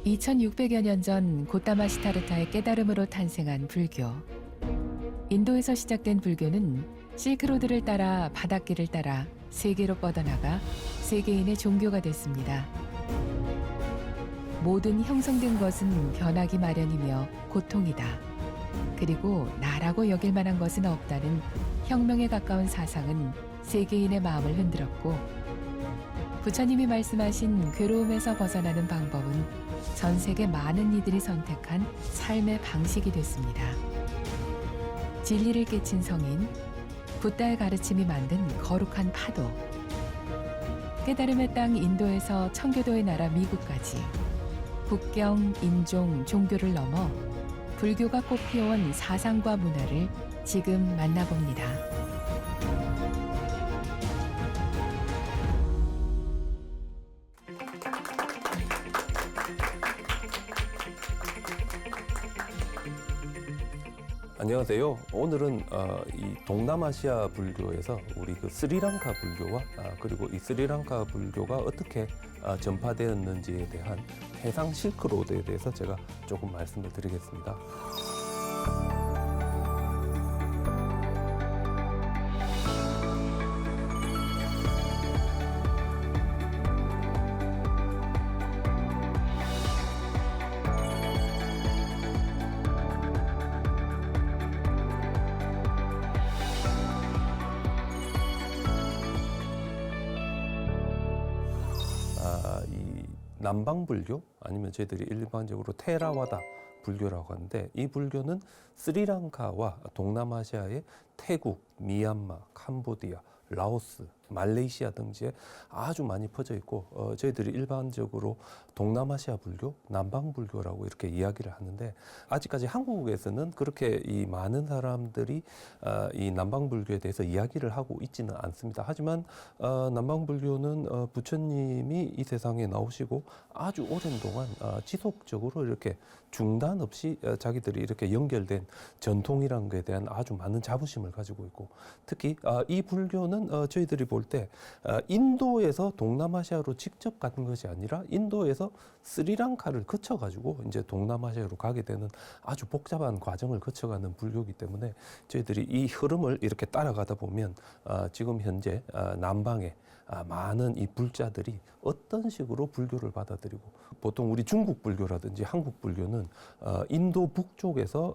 2600여 년 전 고타마 시타르타의 깨달음으로 탄생한 불교. 인도에서 시작된 불교는 실크로드를 따라 바닷길을 따라 세계로 뻗어나가 세계인의 종교가 됐습니다. 모든 형성된 것은 변하기 마련이며 고통이다. 그리고 나라고 여길 만한 것은 없다는 혁명에 가까운 사상은 세계인의 마음을 흔들었고, 부처님이 말씀하신 괴로움에서 벗어나는 방법은 전 세계 많은 이들이 선택한 삶의 방식이 됐습니다. 진리를 깨친 성인, 붓다의 가르침이 만든 거룩한 파도, 깨달음의 땅 인도에서 청교도의 나라 미국까지 국경, 인종, 종교를 넘어 불교가 꽃피워온 사상과 문화를 지금 만나봅니다. 안녕하세요. 오늘은 이 동남아시아 불교에서 우리 그 스리랑카 불교와 그리고 이 스리랑카 불교가 어떻게 전파되었는지에 대한 해상 실크로드에 대해서 제가 조금 말씀을 드리겠습니다. 이 남방불교 아니면 저희들이 일반적으로 테라와다 불교라고 하는데, 이 불교는 스리랑카와 동남아시아의 태국, 미얀마, 캄보디아, 라오스, 말레이시아 등지에 아주 많이 퍼져 있고, 저희들이 일반적으로 동남아시아 불교, 남방불교라고 이렇게 이야기를 하는데, 아직까지 한국에서는 그렇게 이 많은 사람들이 이 남방불교에 대해서 이야기를 하고 있지는 않습니다. 하지만 남방불교는 부처님이 이 세상에 나오시고 아주 오랜 동안 지속적으로 이렇게 중단 없이 자기들이 이렇게 연결된 전통이라는 것에 대한 아주 많은 자부심을 가지고 있고, 특히 이 불교는 저희들이 볼 때 인도에서 동남아시아로 직접 가는 것이 아니라 인도에서 스리랑카를 거쳐가지고 이제 동남아시아로 가게 되는 아주 복잡한 과정을 거쳐가는 불교이기 때문에 저희들이 이 흐름을 이렇게 따라가다 보면 지금 현재 남방에 많은 이 불자들이 어떤 식으로 불교를 받아들이고, 보통 우리 중국 불교라든지 한국 불교는 인도 북쪽에서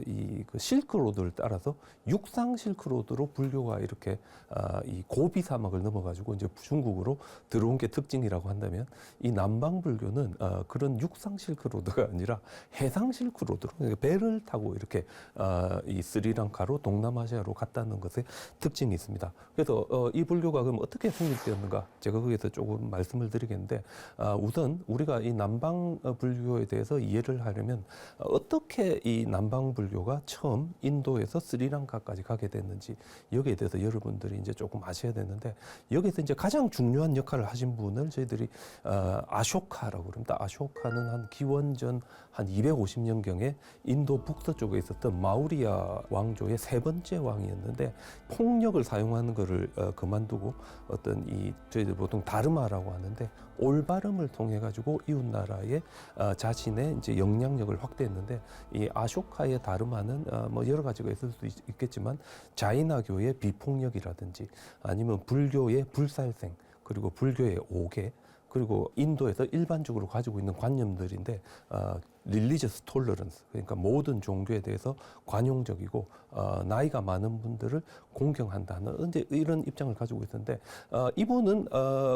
이 그 실크로드를 따라서 육상 실크로드로 불교가 이렇게 이 고비 사막을 넘어가지고 이제 중국으로 들어온 게 특징이라고 한다면, 이 남방 불교는 그런 육상 실크로드가 아니라 해상 실크로드로, 그러니까 배를 타고 이렇게 이 스리랑카로 동남아시아로 갔다는 것에 특징이 있습니다. 그래서 이 불교가 그럼 어떻게 성립되었는가, 제가 거기에서 조금 말씀을 드리겠는데, 우선 우리가 이 남방 불교에 대해서 이해를 하려면 어떻게 이 남방 불교가 처음 인도에서 스리랑카까지 가게 됐는지, 여기에 대해서 여러분들이 이제 조금 아셔야 되는데, 여기서 이제 가장 중요한 역할을 하신 분을 저희들이 아쇼카라고 그럽니다. 아쇼카는 한 기원전 한 250년경에 인도 북서쪽에 있었던 마우리아 왕조의 세 번째 왕이었는데, 폭력을 사용하는 것을 그만두고 어떤 이 저희들 보통 다르마라고 하는데 올바름을 통해 가지고 이웃 나라에 자신의 이제 영향력을 확대했는데, 이 아쇼카의 다르마는 뭐 여러 가지가 있을 수 있겠지만 자이나교의 비폭력이라든지 아니면 불교의 불살생, 그리고 불교의 오계, 그리고 인도에서 일반적으로 가지고 있는 관념들인데 religious tolerance, 그러니까 모든 종교에 대해서 관용적이고 나이가 많은 분들을 공경한다는 이제 이런 입장을 가지고 있었는데, 이분은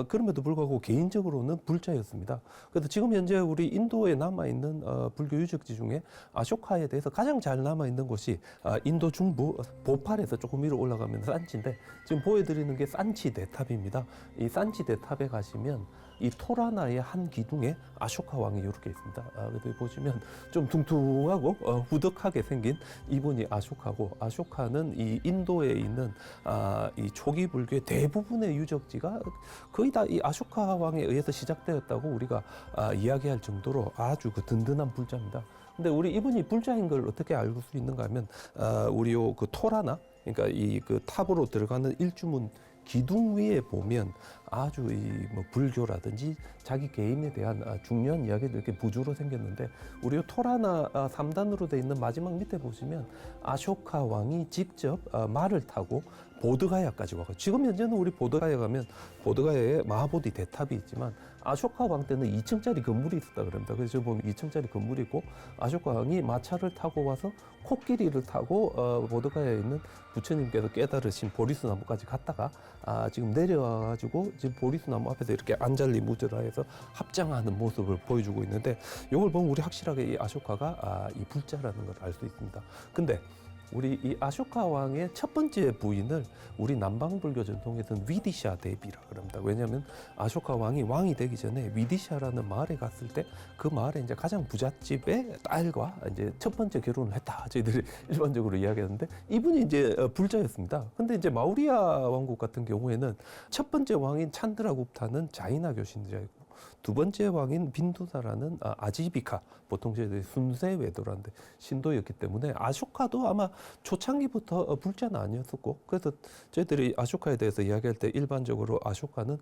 그럼에도 불구하고 개인적으로는 불자였습니다. 그래서 지금 현재 우리 인도에 남아있는 불교 유적지 중에 아쇼카에 대해서 가장 잘 남아있는 곳이 인도 중부 보팔에서 조금 위로 올라가면 산치인데, 지금 보여드리는 게 산치 대탑입니다. 이 산치 대탑에 가시면 이 토라나의 한 기둥에 아쇼카 왕이 이렇게 있습니다. 그래서 보시면 좀 둥둥하고 후덕하게 생긴 이분이 아쇼카고, 아쇼카는 이 인도에 있는 이 초기 불교의 대부분의 유적지가 거의 다 이 아쇼카 왕에 의해서 시작되었다고 우리가 이야기할 정도로 아주 그 든든한 불자입니다. 근데 우리 이분이 불자인 걸 어떻게 알 수 있는가 하면, 우리 요 그 토라나, 그러니까 이 그 탑으로 들어가는 일주문 기둥 위에 보면 아주 이 뭐 불교라든지 자기 개인에 대한 중요한 이야기들이 이렇게 부주로 생겼는데 우리 토라나 3단으로 돼 있는 마지막 밑에 보시면 아쇼카 왕이 직접 말을 타고 보드가야까지 와서 지금 현재는 우리 보드가야 가면 보드가야에 마하보디 대탑이 있지만 아쇼카 왕 때는 2층짜리 건물이 있었다 그럽니다. 그래서 지금 보면 2층짜리 건물이 있고 아쇼카 왕이 마차를 타고 와서 코끼리를 타고 보드가야에 있는 부처님께서 깨달으신 보리수 나무까지 갔다가 지금 내려와가지고 지금 보리수 나무 앞에서 이렇게 안잘리 무저라해서 합장하는 모습을 보여주고 있는데 이걸 보면 우리 확실하게 이 아쇼카가 이 불자라는 걸 알 수 있습니다. 근데 우리 이 아쇼카 왕의 첫 번째 부인을 우리 남방불교 전통에서는 위디샤 대비라 그럽니다. 왜냐하면 아쇼카 왕이 왕이 되기 전에 위디샤라는 마을에 갔을 때 그 마을에 이제 가장 부잣집의 딸과 이제 첫 번째 결혼을 했다. 저희들이 일반적으로 이야기하는데 이분이 이제 불자였습니다. 근데 이제 마우리아 왕국 같은 경우에는 첫 번째 왕인 찬드라굽타는 자이나교 신자이고 두 번째 왕인 빈두사라는 아지비카, 보통 저희들이 순세 외도라는데 신도였기 때문에 아쇼카도 아마 초창기부터 불자는 아니었었고 그래서 저희들이 아쇼카에 대해서 이야기할 때 일반적으로 아쇼카는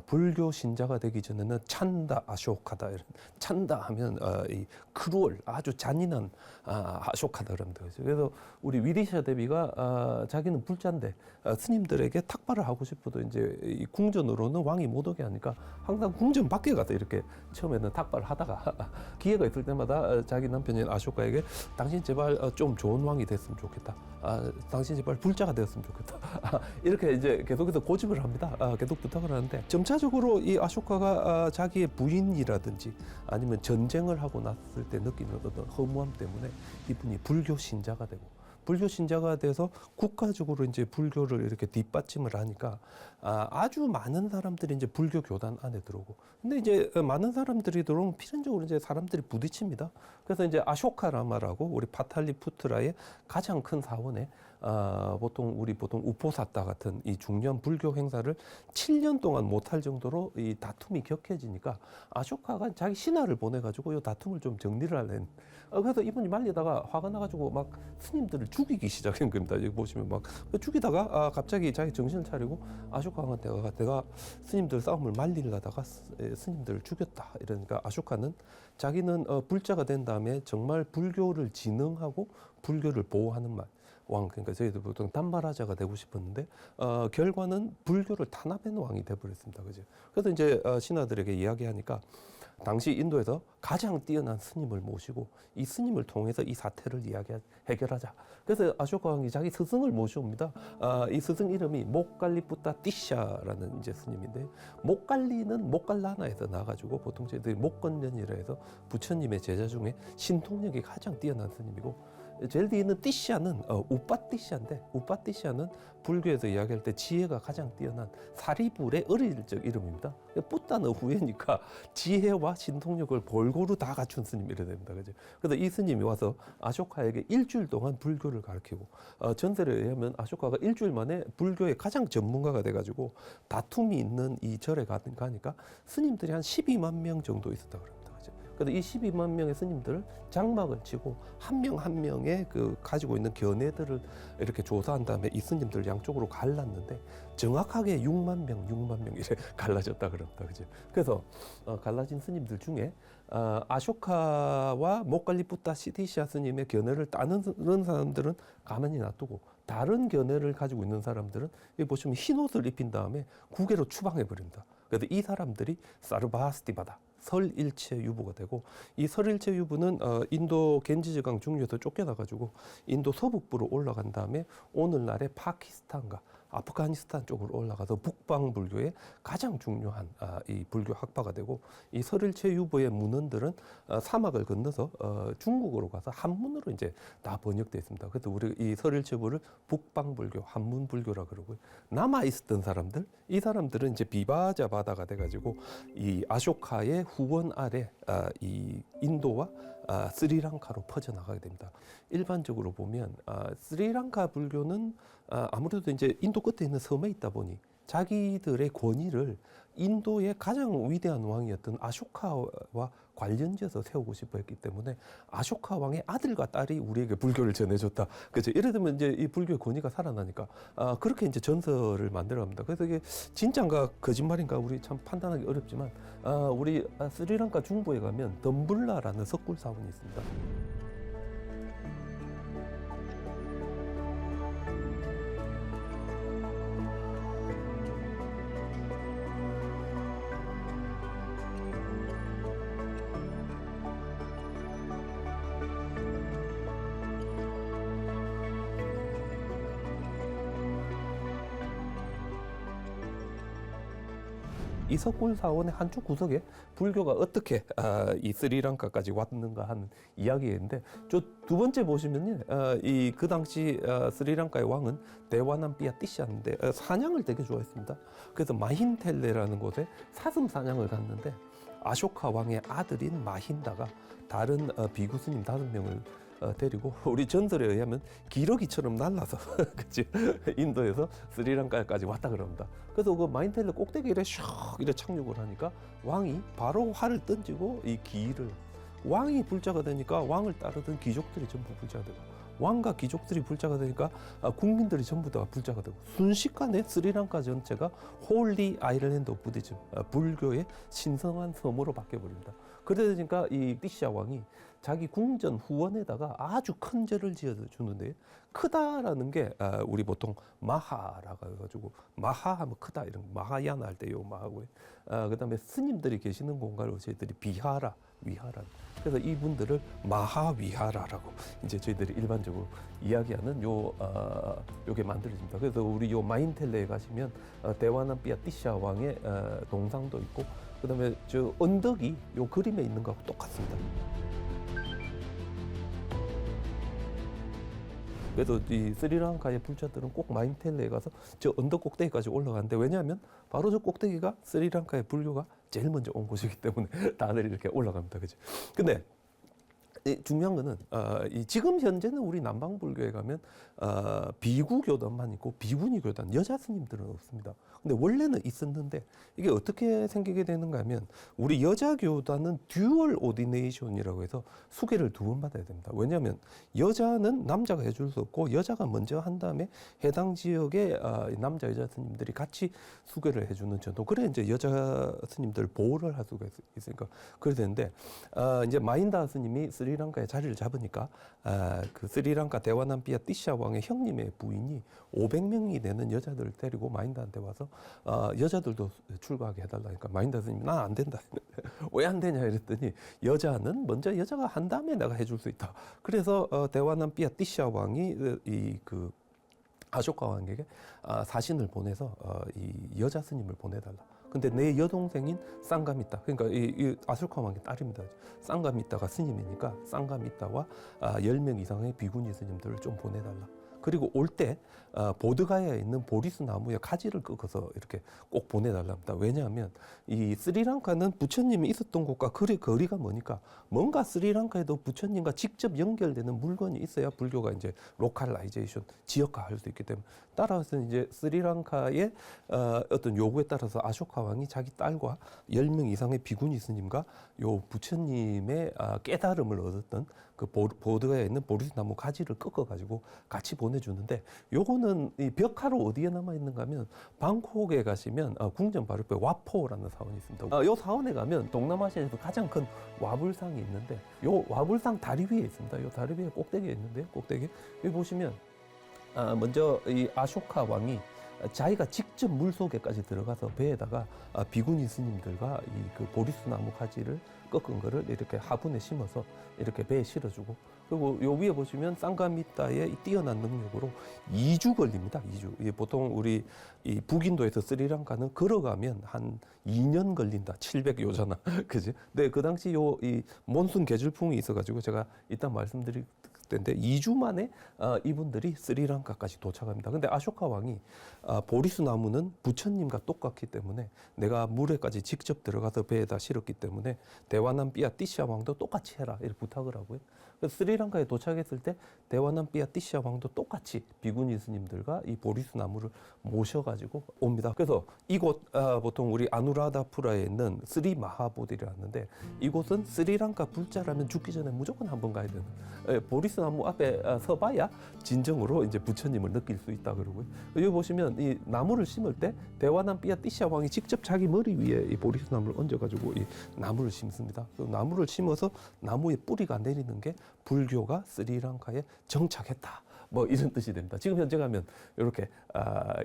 불교 신자가 되기 전에는 찬다 아쇼카다. 찬다 하면 이 크루얼 아주 잔인한 아쇼카다 그럽니다. 그래서 우리 위디샤 대비가 자기는 불자인데 스님들에게 탁발을 하고 싶어도 이제 이 궁전으로는 왕이 못 오게 하니까 항상 궁전 밖에 가서 이렇게 처음에는 탁발을 하다가 기회가 있을 때마다 자기 남편인 아쇼카에게 당신 제발 좀 좋은 왕이 됐으면 좋겠다. 당신 제발 불자가 되었으면 좋겠다. 이렇게 이제 계속해서 고집을 합니다. 계속 부탁을 하는데 점차적으로 이 아쇼카가 자기의 부인이라든지 아니면 전쟁을 하고 났을 때 느끼는 어떤 허무함 때문에 이분이 불교 신자가 되고 불교 신자가 돼서 국가적으로 이제 불교를 이렇게 뒷받침을 하니까 아주 많은 사람들이 이제 불교 교단 안에 들어오고 근데 이제 많은 사람들이 들어오면 필연적으로 이제 사람들이 부딪힙니다. 그래서 이제 아쇼카라마라고 우리 파탈리푸트라의 가장 큰 사원에 보통 우포사타 같은 이 중요한 불교 행사를 7년 동안 못할 정도로 이 다툼이 격해지니까 아쇼카가 자기 신하를 보내가지고 이 다툼을 좀 정리를 하려는 그래서 이분이 말리다가 화가 나가지고 막 스님들을 죽이기 시작한 겁니다. 여기 보시면 막 죽이다가 갑자기 자기 정신을 차리고 아쇼카한테 내가 스님들 싸움을 말리려다가 스님들을 죽였다. 이러니까 아쇼카는 자기는 불자가 된 다음에 정말 불교를 진흥하고 불교를 보호하는 왕, 그러니까 저희들 보통 단발하자가 되고 싶었는데 결과는 불교를 탄압하는 왕이 돼버렸습니다. 그죠? 그래서 이제 신하들에게 이야기하니까 당시 인도에서 가장 뛰어난 스님을 모시고 이 스님을 통해서 이 사태를 해결하자. 그래서 아쇼카 왕이 자기 스승을 모셔옵니다. 이 스승 이름이 목갈리푸타 띠샤라는 이제 스님인데 목갈리는 목갈라나에서 나가지고 보통 저희들이 목건년이라 해서 부처님의 제자 중에 신통력이 가장 뛰어난 스님이고 제일 뒤에 있는 띠샤는 우빠띠샤인데 우빠띠샤는 불교에서 이야기할 때 지혜가 가장 뛰어난 사리불의 어릴 적 이름입니다. 뿌따는 후예니까 지혜와 신통력을 골고루 다 갖춘 스님이라 됩니다. 그죠? 그래서 이 스님이 와서 아쇼카에게 일주일 동안 불교를 가르치고 전설에 의하면 아쇼카가 일주일 만에 불교의 가장 전문가가 돼가지고 다툼이 있는 이 절에 가니까 스님들이 한 12만 명 정도 있었다 그럽니다. 그래서 이 12만 명의 스님들을 장막을 치고 한 명 한 명의 그 가지고 있는 견해들을 이렇게 조사한 다음에 이 스님들을 양쪽으로 갈랐는데 정확하게 6만 명 이렇게 갈라졌다 그럽니다. 그죠? 그래서 갈라진 스님들 중에 아쇼카와 목갈리푸타 시티샤 스님의 견해를 따르는 사람들은 가만히 놔두고 다른 견해를 가지고 있는 사람들은 여기 보시면 흰 옷을 입힌 다음에 구개로 추방해 버립니다. 그래서 이 사람들이 사르바스티바다. 설일체 유부가 되고 이 설일체 유부는 인도 겐지즈강 중류에서 쫓겨나가지고 인도 서북부로 올라간 다음에 오늘날의 파키스탄과 아프가니스탄 쪽으로 올라가서 북방 불교의 가장 중요한 이 불교 학파가 되고 이 설일체 유부의 문헌들은 사막을 건너서 중국으로 가서 한문으로 이제 다 번역되어 있습니다. 그래서 우리 이 설일체 유부를 북방 불교, 한문 불교라 그러고요. 남아 있었던 사람들, 이 사람들은 이제 비바자 바다가 돼가지고 이 아쇼카의 후원 아래 이 인도와 스리랑카로 퍼져나가게 됩니다. 일반적으로 보면 스리랑카 불교는 아무래도 이제 인도 끝에 있는 섬에 있다 보니 자기들의 권위를 인도의 가장 위대한 왕이었던 아쇼카와 관련지어서 세우고 싶어 했기 때문에 아쇼카 왕의 아들과 딸이 우리에게 불교를 전해줬다. 그죠? 예를 들면 이제 이 불교의 권위가 살아나니까 그렇게 이제 전설을 만들어갑니다. 그래서 이게 진짜인가 거짓말인가 우리 참 판단하기 어렵지만 우리 스리랑카 중부에 가면 덤불라라는 석굴 사원이 있습니다. 이 석굴 사원의 한쪽 구석에 불교가 어떻게 이 스리랑카까지 왔는가 하는 이야기인데 저 두 번째 보시면요, 이 그 당시 스리랑카의 왕은 데와남피아 티시아인데 사냥을 되게 좋아했습니다. 그래서 마힌텔레라는 곳에 사슴 사냥을 갔는데 아쇼카 왕의 아들인 마힌다가 다른 비구 스님 5명을 데리고 우리 전설에 의하면 기러기처럼 날라서 그치? 인도에서 스리랑카까지 왔다 그럽니다. 그래서 그 마힌텔레 꼭대기에 슉 이래 착륙을 하니까 왕이 바로 활을 던지고 이 기를 왕이 불자가 되니까 왕을 따르던 귀족들이 전부 불자가 되고 왕과 귀족들이 불자가 되니까 국민들이 전부 다 불자가 되고 순식간에 스리랑카 전체가 홀리 아일랜드 오브 부디즘 불교의 신성한 섬으로 바뀌어버립니다. 그러니까 이 티시아 왕이 자기 궁전 후원에다가 아주 큰 절을 지어주는데 크다라는 게 우리 보통 마하라고 해가지고 마하하면 크다 이런 마하야나 할 때 요 마하고요. 그다음에 스님들이 계시는 공간을 저희들이 비하라 위하라. 그래서 이분들을 마하위하라라고 이제 저희들이 일반적으로 이야기하는 요게 만들어집니다. 그래서 우리 요 마힌텔레에 가시면 데와남피아 티시아 왕의 동상도 있고 그다음에 저 언덕이 요 그림에 있는 거하고 똑같습니다. 그래서 이 스리랑카의 불자들은 꼭 마힌텔레에 가서 저 언덕 꼭대기까지 올라가는데 왜냐하면 바로 저 꼭대기가 스리랑카의 불교가 제일 먼저 온 곳이기 때문에 다들 이렇게 올라갑니다. 그죠? 근데 중요한 거는 지금 현재는 우리 남방 불교에 가면 비구 교단만 있고 비구니 교단 여자 스님들은 없습니다. 근데 원래는 있었는데 이게 어떻게 생기게 되는가 하면 우리 여자 교단은 듀얼 오디네이션이라고 해서 수계를 2번 받아야 됩니다. 왜냐하면 여자는 남자가 해줄 수 없고 여자가 먼저 한 다음에 해당 지역의 남자 여자 스님들이 같이 수계를 해주는 전도. 그래 이제 여자 스님들 보호를 할 수가 있으니까 그래 되는데 이제 마힌다 스님이 스리랑카에 자리를 잡으니까 그 스리랑카 데와남피아 티시아 왕의 형님의 부인이 500명이 되는 여자들을 데리고 마힌다한테 와서 여자들도 출가하게 해달라니까 마힌다 스님이 나 안 된다. 왜 안 되냐 이랬더니 여자는 먼저 여자가 한 다음에 내가 해줄 수 있다. 그래서 데와남피아 티시아 왕이 그 아쇼카 왕에게 사신을 보내서 이 여자 스님을 보내달라. 근데 내 여동생인 쌍가미타, 그러니까 이 아쇼카 왕의 딸입니다. 쌍가미타가 스님이니까 쌍가미타와 10명 이상의 비구니 스님들을 좀 보내달라. 그리고 올 때 보드가야에 있는 보리수 나무에 가지를 꺾어서 이렇게 꼭 보내달랍니다. 왜냐하면 이 스리랑카는 부처님이 있었던 곳과 거리가 머니까 뭔가 스리랑카에도 부처님과 직접 연결되는 물건이 있어야 불교가 이제 로컬라이제이션, 지역화할 수 있기 때문에 따라서 이제 스리랑카의 어떤 요구에 따라서 아쇼카 왕이 자기 딸과 10명 이상의 비구니 스님과 요 부처님의 깨달음을 얻었던 그 보드가야에 있는 보리수 나무 가지를 꺾어가지고 같이 보내주는데 요거는 이 벽화로 어디에 남아 있는가 하면 방콕에 가시면 궁전 바로 옆에 와포라는 사원이 있습니다. 요 사원에 가면 동남아시아에서 가장 큰 와불상이 있는데 요 와불상 다리 위에 있습니다. 요 다리 위에 꼭대기에 있는데요. 꼭대기 여기 보시면 먼저 이 아쇼카 왕이 자기가 직접 물속에까지 들어가서 배에다가 비구니 스님들과 이 그 보리수 나무 가지를 꺾은 거를 이렇게 화분에 심어서 이렇게 배에 실어주고 그리고 요 위에 보시면 쌍가미타의 뛰어난 능력으로 2주 걸립니다. 2주. 이게 보통 우리 이 북인도에서 스리랑카는 걸어가면 한 2년 걸린다. 700요잖아. 그지? 근데 그 당시 이 몬순 계절풍이 있어가지고 제가 이따 말씀드릴 때인데 2주 만에 이분들이 스리랑카까지 도착합니다. 근데 아쇼카 왕이 보리수 나무는 부처님과 똑같기 때문에 내가 물에까지 직접 들어가서 배에다 실었기 때문에 대화남 삐아띠시아 왕도 똑같이 해라 이렇게 부탁을 하고요. 그래서 스리랑카에 도착했을 때 대화남 삐아띠시아 왕도 똑같이 비구니 스님들과 이 보리수 나무를 모셔가지고 옵니다. 그래서 이곳 보통 우리 아누라다푸라에 있는 스리 마하보디라는데 이곳은 스리랑카 불자라면 죽기 전에 무조건 한번 가야 되는 보리수 나무 앞에 서봐야 진정으로 이제 부처님을 느낄 수 있다 그러고요. 여기 보시면 이 나무를 심을 때 대화남 삐아띠시아 왕이 직접 자기 머리 위에 이 보리수 나무를 얹어가지고 이 나무를 심습니다. 그 나무를 심어서 나무에 뿌리가 내리는 게 불교가 스리랑카에 정착했다. 뭐 이런 뜻이 됩니다. 지금 현재 가면 이렇게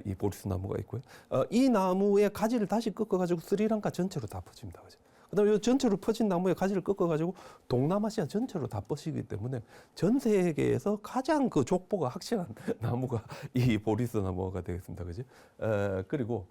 이 보리수 나무가 있고요. 이 나무의 가지를 다시 꺾어가지고 스리랑카 전체로 다 퍼집니다. 그죠? 그다음에 이 전체로 퍼진 나무의 가지를 꺾어가지고 동남아시아 전체로 다 뻗치기 때문에 전 세계에서 가장 그 족보가 확실한 나무가 이 보리수 나무가 되겠습니다. 그죠? 그리고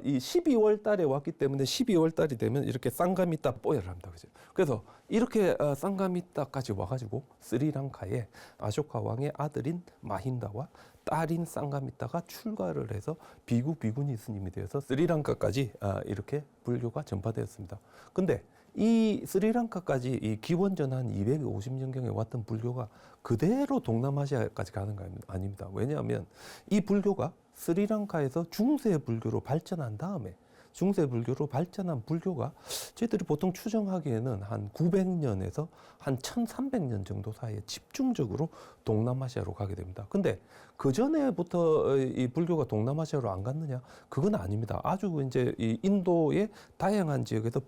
이 12월 달에 왔기 때문에 12월 달이 되면 이렇게 쌍가미타 뽀야를 합니다. 그죠? 그래서 이렇게 쌍가미타까지 와가지고 스리랑카에 아쇼카 왕의 아들인 마힌다와 딸인 쌍가미타가 출가를 해서 비구니 스님이 되어서 스리랑카까지 이렇게 불교가 전파되었습니다. 근데 이 스리랑카까지 이 기원전 한 250년경에 왔던 불교가 그대로 동남아시아까지 가는 거 아닙니다. 왜냐하면 이 불교가 스리랑카에서 중세 불교로 발전한 다음에 중세 불교로 발전한 불교가 저희들이 보통 추정하기에는 한 900년에서 한 1300년 정도 사이에 집중적으로 동남아시아로 가게 됩니다. 근데 그 전에부터 이 불교가 동남아시아로 안 갔느냐? 그건 아닙니다. 아주 이제 이 인도의 다양한 지역에서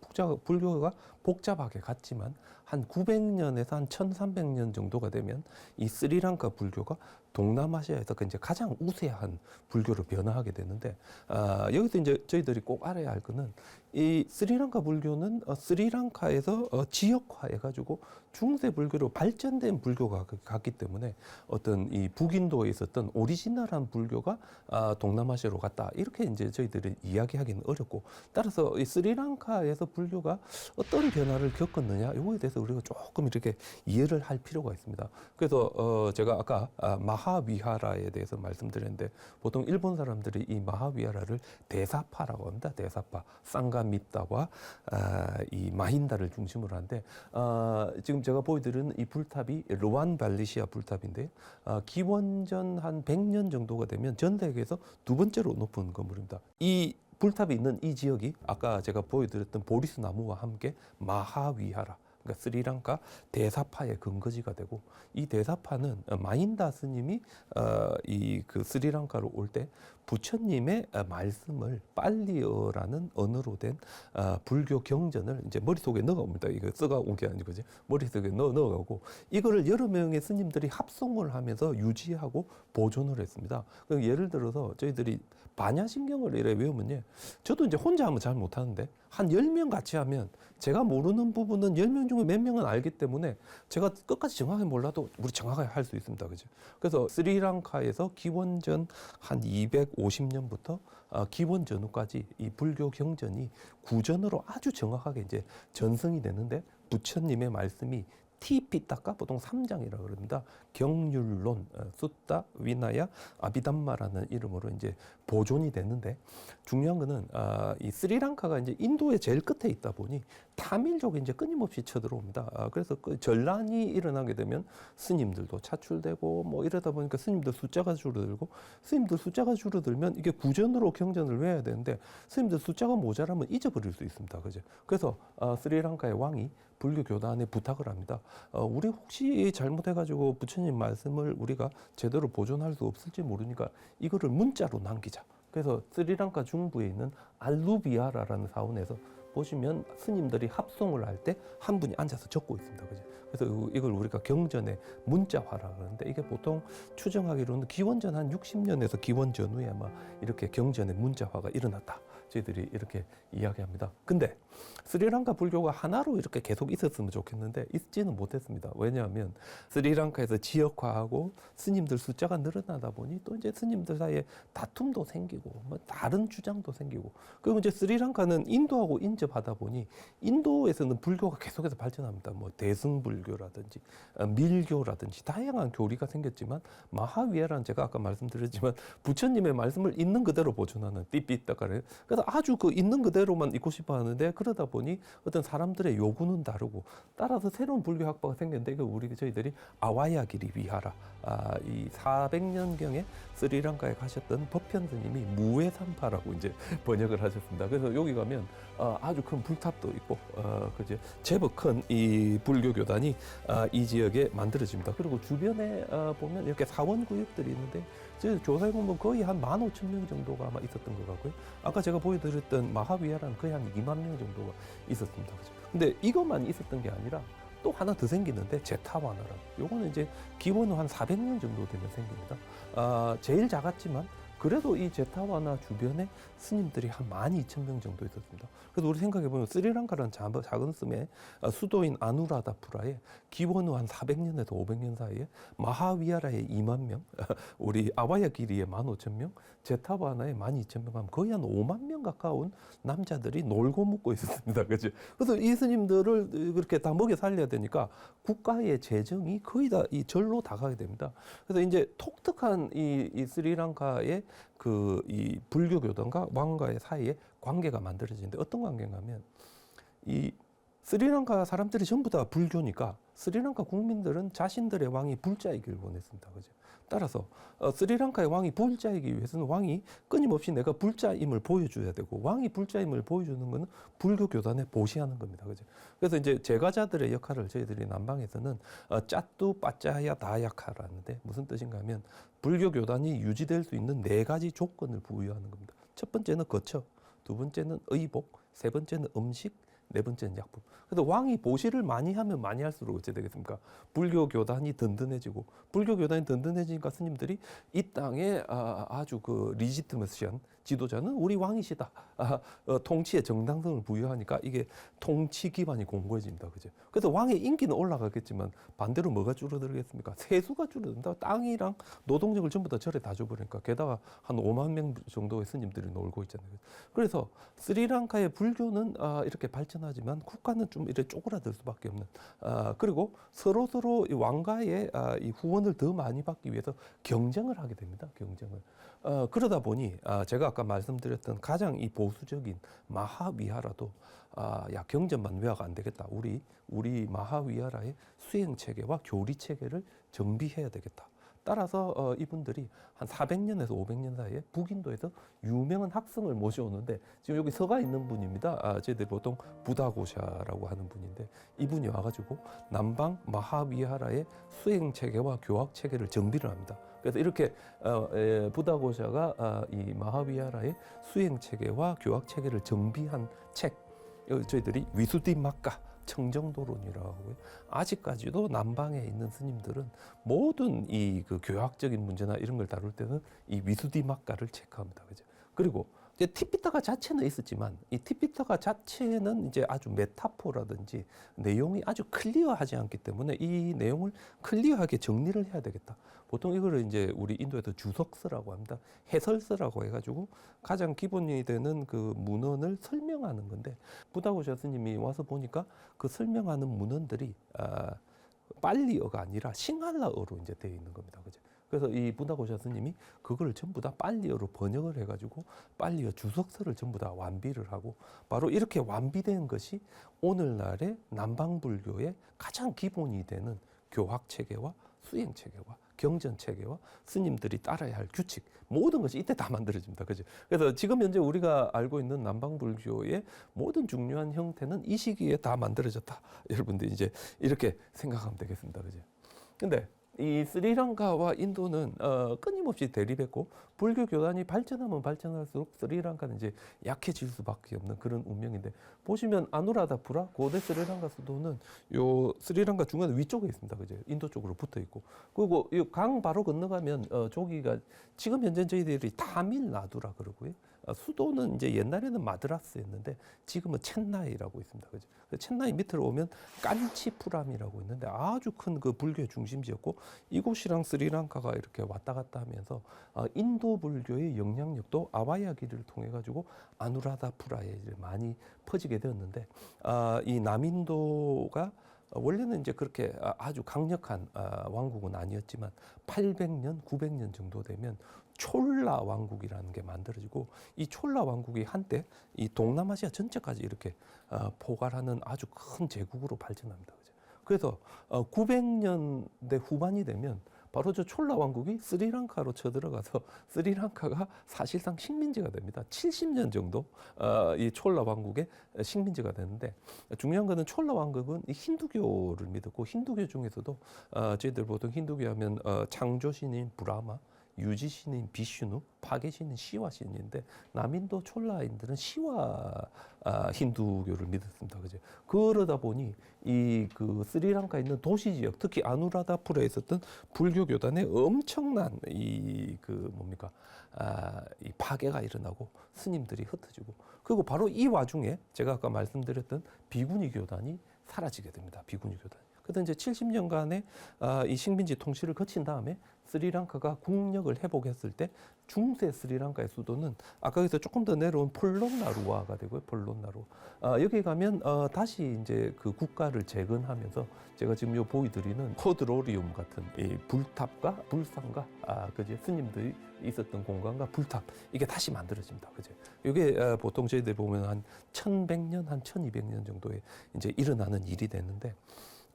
불교가 복잡하게 갔지만 한 900년에서 한 1300년 정도가 되면 이 스리랑카 불교가 동남아시아에서 이제 가장 우세한 불교로 변화하게 되는데 여기서 이제 저희들이 꼭 알아야 할 거는 이 스리랑카 불교는 스리랑카에서 지역화해가지고 중세 불교로 발전된 불교가 갔기 때문에 어떤 이 북인도에 있었던 오리지널한 불교가 동남아시아로 갔다 이렇게 이제 저희들이 이야기하기는 어렵고 따라서 이 스리랑카에서 불교가 어떤 변화를 겪었느냐 이거에 대해서 우리가 조금 이렇게 이해를 할 필요가 있습니다. 그래서 제가 아까 마하위하라에 대해서 말씀드렸는데 보통 일본 사람들이 이 마하위하라를 대사파라고 합니다. 대사파 쌍가미타와 이 마힌다를 중심으로 하는데 지금 제가 보여드리는 이 불탑이 르완 발리시아 불탑인데요. 기원전 한 100년 정도가 되면 전 세계에서 두 번째로 높은 건물입니다. 이 불탑이 있는 이 지역이 아까 제가 보여드렸던 보리수 나무와 함께 마하위하라 그러니까 스리랑카 대사파의 근거지가 되고 이 대사파는 마힌다 스님이 이 그 스리랑카로 올 때 부처님의 말씀을 빨리어라는 언어로 된 불교 경전을 이제 머릿속에 넣어갑니다. 이거 써가온 게 아니고 머릿속에 넣어가고 이거를 여러 명의 스님들이 합송을 하면서 유지하고 보존을 했습니다. 예를 들어서 저희들이 반야심경을 이래 외우면요. 저도 이제 혼자 하면 잘 못하는데 한 10명 같이 하면 제가 모르는 부분은 10명 중에 몇 명은 알기 때문에 제가 끝까지 정확하게 몰라도 우리 정확하게 할 수 있습니다. 그죠? 그래서 스리랑카에서 기원전 한 250년부터 기원 전후까지 이 불교 경전이 구전으로 아주 정확하게 이제 전승이 되는데 부처님의 말씀이 티피타카 보통 3장이라고 그럽니다. 경률론, 숫다, 위나야, 아비담마라는 이름으로 이제 보존이 됐는데 중요한 거는 이 스리랑카가 이제 인도의 제일 끝에 있다 보니 타밀족이 이제 끊임없이 쳐들어옵니다. 그래서 그 전란이 일어나게 되면 스님들도 차출되고 뭐 이러다 보니까 스님들 숫자가 줄어들고 스님들 숫자가 줄어들면 이게 구전으로 경전을 외워야 되는데 스님들 숫자가 모자라면 잊어버릴 수 있습니다. 그죠? 그래서 스리랑카의 왕이 불교 교단에 부탁을 합니다. 우리 혹시 잘못해가지고 부처님 말씀을 우리가 제대로 보존할 수 없을지 모르니까 이거를 문자로 남기자. 그래서 스리랑카 중부에 있는 알루비아라라는 사원에서 보시면 스님들이 합송을 할 때 한 분이 앉아서 적고 있습니다. 그죠? 그래서 이걸 우리가 경전의 문자화라 그러는데 이게 보통 추정하기로는 기원전 한 60년에서 기원 전후에 아마 이렇게 경전의 문자화가 일어났다. 저희들이 이렇게 이야기합니다. 근데 스리랑카 불교가 하나로 이렇게 계속 있었으면 좋겠는데 있지는 못했습니다. 왜냐하면 스리랑카에서 지역화하고 스님들 숫자가 늘어나다 보니 또 이제 스님들 사이에 다툼도 생기고 뭐 다른 주장도 생기고, 그리고 이제 스리랑카는 인도하고 인접하다 보니 인도에서는 불교가 계속해서 발전합니다. 뭐 대승불교라든지 밀교라든지 다양한 교리가 생겼지만 마하위야라는, 제가 아까 말씀드렸지만 부처님의 말씀을 있는 그대로 보존하는 삐삐따까를, 그래서 아주 그 있는 그대로만 있고 싶어 하는데, 그러다 보니 어떤 사람들의 요구는 다르고 따라서 새로운 불교 학파가 생겼는데, 이거 저희들이 아와야기리 위하라, 이 400년경에 스리랑카에 가셨던 법현 스님이 무외산파라고 이제 번역을 하셨습니다. 그래서 여기 가면 아주 큰 불탑도 있고 그제 제법 큰 이 불교 교단이 이 지역에 만들어집니다. 그리고 주변에 보면 이렇게 사원 구역들이 있는데, 저희 조사해 보면 거의 한 15,000명 정도가 아마 있었던 것 같고요. 아까 제가 보여드렸던 마하위야라는 거의 한 2만 명 정도가 있었습니다. 그죠? 근데 이것만 있었던 게 아니라 또 하나 더 생기는데, 제타와나라는, 요거는 이제 기본은 한 400년 정도 되면 생깁니다. 제일 작았지만 그래도 이 제타와나 주변에 스님들이 한 12,000명 정도 있었습니다. 그래서 우리 생각해보면 스리랑카라는 작은 섬의 수도인 아누라다푸라에 기원후 한 400년에서 500년 사이에 마하위야라에 2만 명, 우리 아와야기리에 15,000명, 제타와나에 12,000명 하면 거의 한 5만 명 가까운 남자들이 놀고 묵고 있었습니다. 그죠? 그래서 이 스님들을 그렇게 다 먹여 살려야 되니까 국가의 재정이 거의 다 이 절로 다 가게 됩니다. 그래서 이제 독특한 이 스리랑카의 이 불교 교단과 왕과의 사이에 관계가 만들어지는데, 어떤 관계인가 하면, 이 스리랑카 사람들이 전부 다 불교니까 스리랑카 국민들은 자신들의 왕이 불자이기를 원했습니다. 그죠? 따라서 스리랑카의 왕이 불자이기 위해서는 왕이 끊임없이 내가 불자임을 보여줘야 되고, 왕이 불자임을 보여주는 것은 불교 교단에 보시하는 겁니다. 그죠? 그래서 이제 제가자들의 역할을 저희들이 남방에서는 짜뚜 빠짜야 다야카라는데, 무슨 뜻인가 하면 불교 교단이 유지될 수 있는 4가지 조건을 부여하는 겁니다. 첫 번째는 거처, 두 번째는 의복, 세 번째는 음식, 네 번째는 약품. 그래서 왕이 보시를 많이 하면 많이 할수록 어찌 되겠습니까? 불교 교단이 든든해지고, 불교 교단이 든든해지니까 스님들이 이 땅에 아주 그 리지트머시한 지도자는 우리 왕이시다, 통치의 정당성을 부여하니까 이게 통치 기반이 공고해집니다. 그죠? 그래서 왕의 인기는 올라가겠지만 반대로 뭐가 줄어들겠습니까? 세수가 줄어든다. 땅이랑 노동력을 전부 다 절에 다 줘버리니까, 게다가 한 5만 명 정도의 스님들이 놀고 있잖아요. 그래서 스리랑카의 불교는 이렇게 발전하지만 국가는 좀 이렇게 쪼그라들 수밖에 없는, 그리고 서로 이 왕가의 이 후원을 더 많이 받기 위해서 경쟁을 하게 됩니다. 경쟁을. 그러다 보니 제가 아까 말씀드렸던 가장 이 보수적인 마하위하라도 야, 경전만 외화가 안 되겠다. 우리 마하위하라의 수행 체계와 교리 체계를 정비해야 되겠다. 따라서 이분들이 한 400년에서 500년 사이에 북인도에서 유명한 학생을 모셔오는데, 지금 여기 서가 있는 분입니다. 저희들이 보통 부다고샤라고 하는 분인데, 이분이 와가지고 남방 마하위하라의 수행 체계와 교학 체계를 정비를 합니다. 그래서 이렇게 부다고샤가 이 마하위하라의 수행 체계와 교학 체계를 정비한 책, 저희들이 위수디마카 청정도론이라고 하고요. 아직까지도 남방에 있는 스님들은 모든 그 교학적인 문제나 이런 걸 다룰 때는 이 위수디마카를 체크합니다. 그죠? 그리고 이제 티피타카 자체는 있었지만, 이 티피타카 자체는 이제 아주 메타포라든지 내용이 아주 클리어하지 않기 때문에 이 내용을 클리어하게 정리를 해야 되겠다. 보통 이거를 이제 우리 인도에서 주석서라고 합니다. 해설서라고 해가지고 가장 기본이 되는 그 문헌을 설명하는 건데, 부다고샤 스님이 와서 보니까 그 설명하는 문헌들이 빨리어가 아니라 싱할라어로 이제 되어 있는 겁니다. 그죠? 그래서 이 부다고샤 스님이 그걸 전부 다 빨리어로 번역을 해가지고 빨리어 주석서를 전부 다 완비를 하고, 바로 이렇게 완비된 것이 오늘날의 남방불교의 가장 기본이 되는 교학 체계와 수행 체계와 경전 체계와 스님들이 따라야 할 규칙, 모든 것이 이때 다 만들어집니다. 그죠? 그래서 지금 현재 우리가 알고 있는 남방불교의 모든 중요한 형태는 이 시기에 다 만들어졌다. 여러분들 이제 이렇게 생각하면 되겠습니다. 그죠? 근데 이 스리랑카와 인도는 끊임없이 대립했고, 불교 교단이 발전하면 발전할수록 스리랑카는 이제 약해질 수밖에 없는 그런 운명인데, 보시면 아누라다푸라 고대 스리랑카 수도는 요 스리랑카 중간 위쪽에 있습니다. 그죠? 인도 쪽으로 붙어 있고, 그리고 이 강 바로 건너가면 저기가 지금 현재 저희들이 타밀나두라 그러고요. 수도는 이제 옛날에는 마드라스였는데 지금은 첸나이라고 있습니다. 그죠? 첸나이 밑으로 오면 깐치푸람이라고 있는데 아주 큰 그 불교의 중심지였고 이곳이랑 스리랑카가 이렇게 왔다 갔다 하면서 인도 불교의 영향력도 아와야기를 통해 가지고 아누라다푸라에 이제 많이 퍼지게 되었는데 이 남인도가 원래는 이제 그렇게 아주 강력한 왕국은 아니었지만 800년, 900년 정도 되면 촐라 왕국이라는 게 만들어지고 이 촐라 왕국이 한때 이 동남아시아 전체까지 이렇게 포괄하는 아주 큰 제국으로 발전합니다. 그죠? 그래서 900년대 후반이 되면 바로 저 촐라 왕국이 스리랑카로 쳐들어가서 스리랑카가 사실상 식민지가 됩니다. 70년 정도 이 촐라 왕국의 식민지가 되는데 중요한 거는 촐라 왕국은 이 힌두교를 믿었고 힌두교 중에서도 저희들 보통 힌두교 하면 창조신인 브라마, 유지신인 비슈누, 파괴신인 시와신인데 남인도 촐라인들은 시와 힌두교를 믿었습니다. 그죠? 그러다 보니 이 그 스리랑카에 있는 도시 지역, 특히 아누라다푸라에 있었던 불교 교단에 엄청난 이 그 뭡니까 이 파괴가 일어나고 스님들이 흩어지고 그리고 바로 이 와중에 제가 아까 말씀드렸던 비구니 교단이 사라지게 됩니다. 비구니 교단. 그래서 이제 70년간의 이 식민지 통치를 거친 다음에 스리랑카가 국력을 회복했을 때 중세 스리랑카의 수도는 아까에서 조금 더 내려온 폴론나루아가 되고요. 폴론나루. 여기 가면 다시 이제 그 국가를 재건하면서 제가 지금 요 보여드리는 코드로리움 같은 이 불탑과 불상과 그제 스님들이 있었던 공간과 불탑 이게 다시 만들어집니다. 그죠? 이게 보통 저희들 보면 한 1100년, 한 1200년 정도에 이제 일어나는 일이 됐는데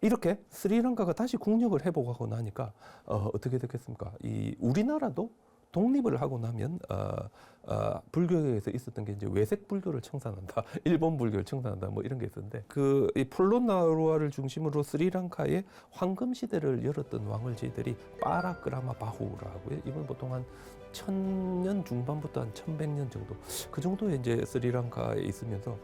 이렇게 스리랑카가 다시 국력을 회복하고 나니까 어떻게 됐겠습니까? 이 우리나라도 독립을 하고 나면 불교에서 있었던 게 이제 외색 불교를 청산한다, 일본 불교를 청산한다, 뭐 이런 게 있었는데 그 이 폴론나루아를 중심으로 스리랑카의 황금 시대를 열었던 왕을 저희들이 빠라크라마 바후라고요. 이건 보통 한 1000년 중반부터 한 1100년 정도 그 정도에 이제 스리랑카에 있으면서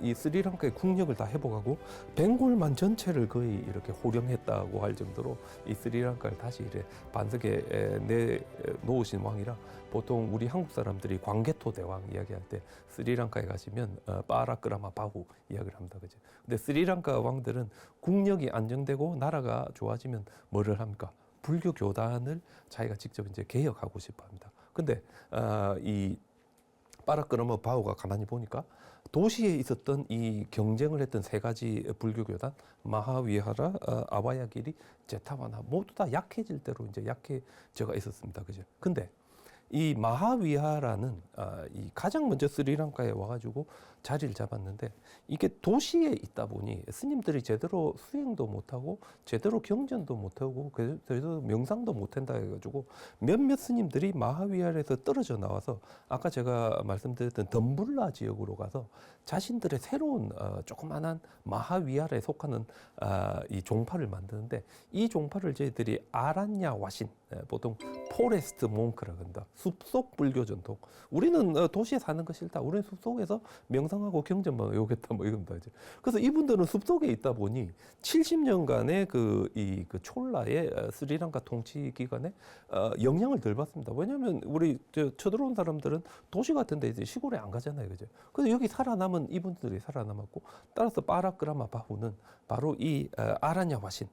이 스리랑카의 국력을 다 회복하고 벵골만 전체를 거의 이렇게 호령했다고 할 정도로 이 스리랑카를 다시 이래 반석에 내놓으신 왕이라 보통 우리 한국 사람들이 광개토 대왕 이야기할 때 스리랑카에 가시면 빠라크라마 바후 이야기를 합니다. 그죠? 근데 스리랑카 왕들은 국력이 안정되고 나라가 좋아지면 뭐를 합니까? 불교 교단을 자기가 직접 이제 개혁하고 싶어 합니다. 근데 이 빠라크라마 바후가 가만히 보니까 도시에 있었던 이 경쟁을 했던 세 가지 불교 교단 마하위하라, 아와야기리, 제타와나 모두 다 약해질 대로 이제 약해져가 있었습니다. 그죠? 근데 이 마하위하라는 이 가장 먼저 스리랑카에 와가지고 자리를 잡았는데 이게 도시에 있다 보니 스님들이 제대로 수행도 못하고 제대로 경전도 못하고 그래서 명상도 못한다 해가지고 몇몇 스님들이 마하위하라에서 떨어져 나와서 아까 제가 말씀드렸던 덤불라 지역으로 가서 자신들의 새로운 조그만한 마하위하라에 속하는 이 종파를 만드는데 이 종파를 저희들이 아란야 와신 보통 포레스트 몽크라고 한다. 숲속 불교 전통. 우리는 도시에 사는 거 싫다. 우리는 숲속에서 명상하고 경전만 외우겠다. 뭐 이겁니다. 이제. 그래서 이분들은 숲속에 있다 보니 70년간의 그 촐라의 스리랑카 통치 기간에 영향을 덜 받습니다. 왜냐하면 우리 쳐들어온 사람들은 도시 같은데 이제 시골에 안 가잖아요. 그죠? 그래서 여기 살아남은 이분들이 살아남았고 따라서 빠라크라마 바후는 바로 이 아라냐 화신,